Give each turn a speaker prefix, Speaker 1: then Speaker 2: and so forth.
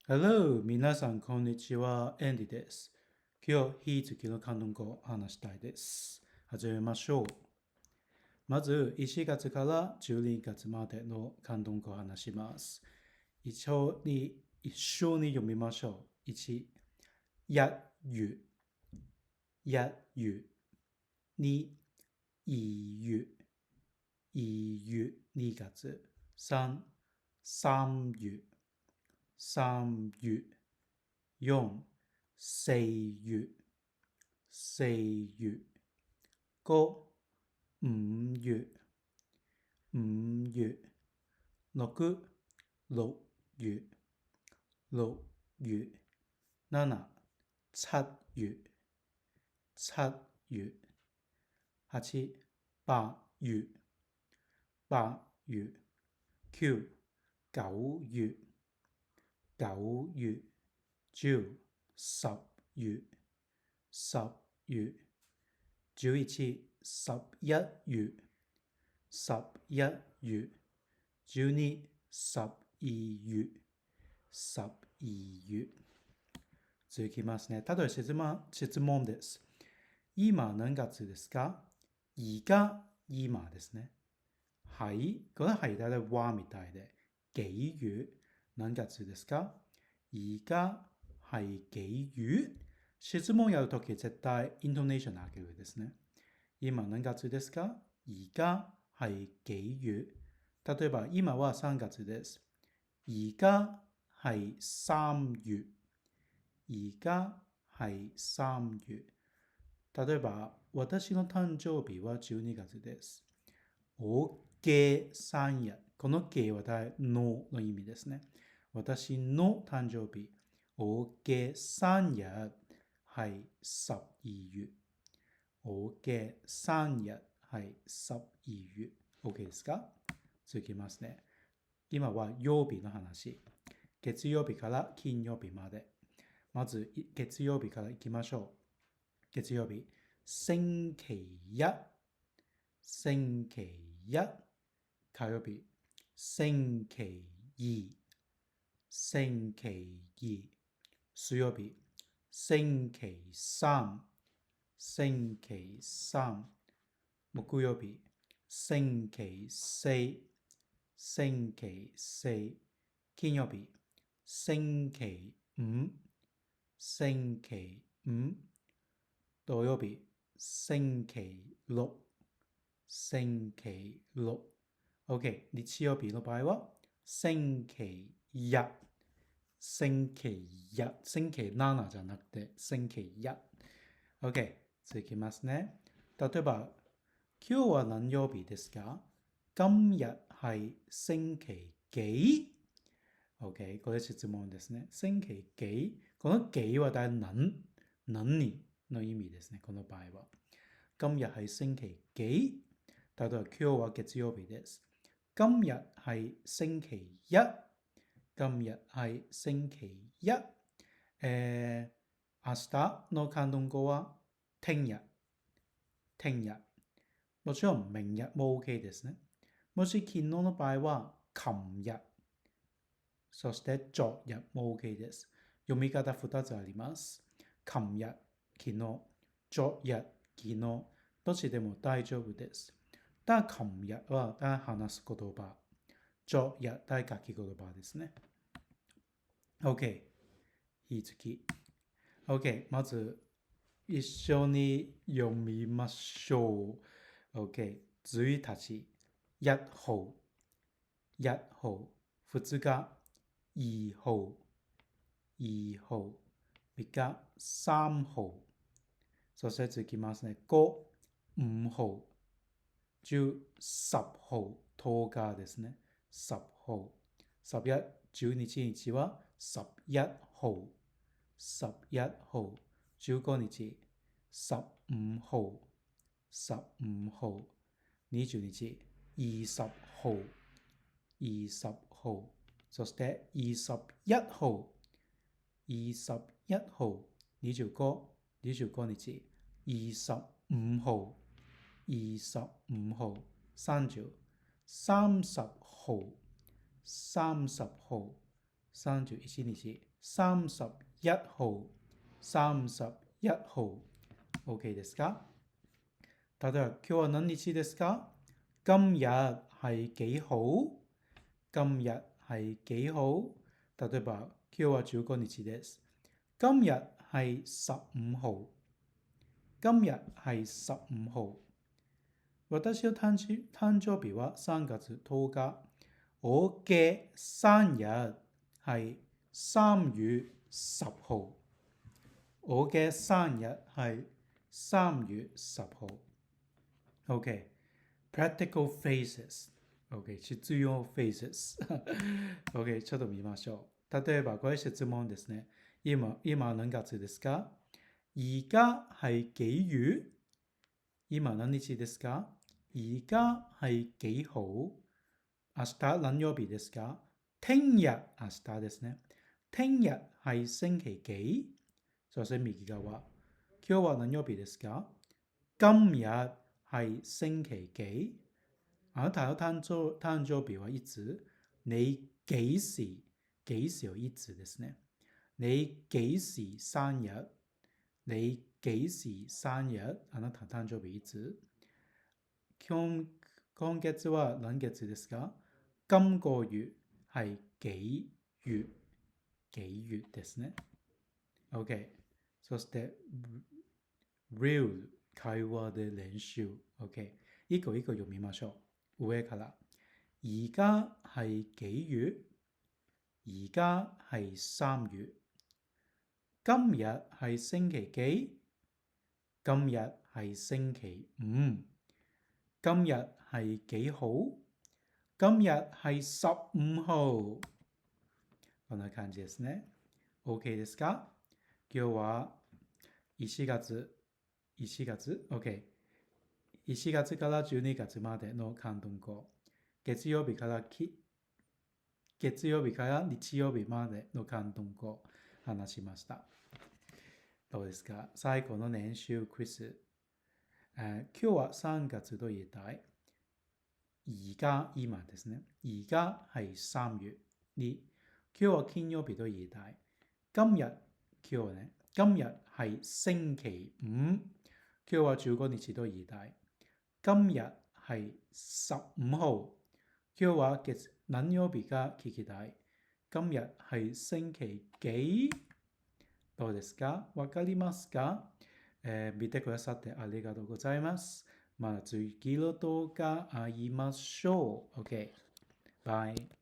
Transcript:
Speaker 1: Hello, 皆さん、こんにちは。エンディです。今日、日付の関東語を話したいです。始めましょう。まず、1月から12月までの関東語を話します。一緒に読みましょう。1、日语、日语。2、2月、3、三月、4、四月、5、五月、6、六月、7、七月、8、八月、9、九月、10、十月、11、十一月、12、十二月。続きますね。例えば質問です。今何月ですか？而家今ですね。はい。これ係大体話みたいで。幾月何月ですか？而家係幾月？質問やるとき絶対イントネーション上げるですね。今何月ですか？而家係幾月？例えば今は3月です。而家係3月。而家係3月。例えば私の誕生日は12月です。我嘅生日。この嘅はの意味ですね。私の誕生日。我嘅生日係12月。我嘅生日係12月。OK ですか？続きますね。今は曜日の話。月曜日から金曜日まで。まず月曜日からいきましょう。月曜日。星期一。星期一。火曜日。星期二。星期二。水曜日。星期三。星期三。木曜日。星期四。星期四。金曜日。星期五。星期五。土曜日。星期六。星期六。OK。日曜日の場合は、星期日。星期日。星期7じゃなくて、星期日。OK。続きますね。例えば、今日は何曜日ですか？今日係星期幾？ OK。これ質問ですね。星期幾？この幾は何にの意味ですね。この場合は。今日係星期幾？例えば今日は月曜日です。今日係星期一。今日係星期一。明日の関東語は聽日。聽日。もちろん明日も OK ですね。もし昨日の場合は琴日。そして昨日も OK です。読み方2つあります。琴日、昨日。昨日、昨日。どっちでも大丈夫です。ただ琴日は話す言葉。昨日書き言葉ですね。OK。引き続き。OK。まず一緒に読みましょう。OK。1日、1號、2日、2號、3日、3號。そして続きますね。5、5號、10、10號、10日ですね。10號。11、12日は11號。11號。15日、15號。15號。20日、20號。20號。そして21號。21號。25日、25號。25號。30、30號。30号。31日、31号、31号。OK ですか？例えば、今日は何日ですか？今日係幾號？今日係幾號？例えば、今日は15日です。今日係15號。今日係15號。私の誕生日は3月10日。我嘅生日係3月10號。我嘅生日係3月10號。OK。practical phrases。OK。実用 phrases。OK。ちょっと見ましょう。例えば、これ質問ですね。今何月ですか？而家係幾月？今何日ですか？而家係幾號？明日何曜日ですか？聽日明日ですね。聽日係星期幾？そして右側。今日は何曜日ですか？今日係星期幾？あなたの誕生日はいつ？你幾時？幾時はいつですね。你幾時生日？你幾時生日？あなたの誕生日いつ？今月は何月ですか？今個月係幾月？幾月ですね。OK。そして、real 会話で練習。OK。一個一個読みましょう。上から。而家係幾月？而家係3月。今日係星期幾？今日係星期5。今日係幾號？今日係15號。こんな感じですね。OK ですか？今日は1月 OK。1月から12月までの広東語。月曜日から日曜日までの広東語を話しました。どうですか？最後の練習クイズ。今日は3月と言いたい。而家今ですね。而家係3月2。今日は金曜日と言いたい。今日ね。今日係星期5。今日は15日と言いたい。今日係15號。今日は何曜日か聞きたい。今日係星期幾？どうですか？わかりますか？見てくださってありがとうございます。また次の動画会いましょう。OK。バイ。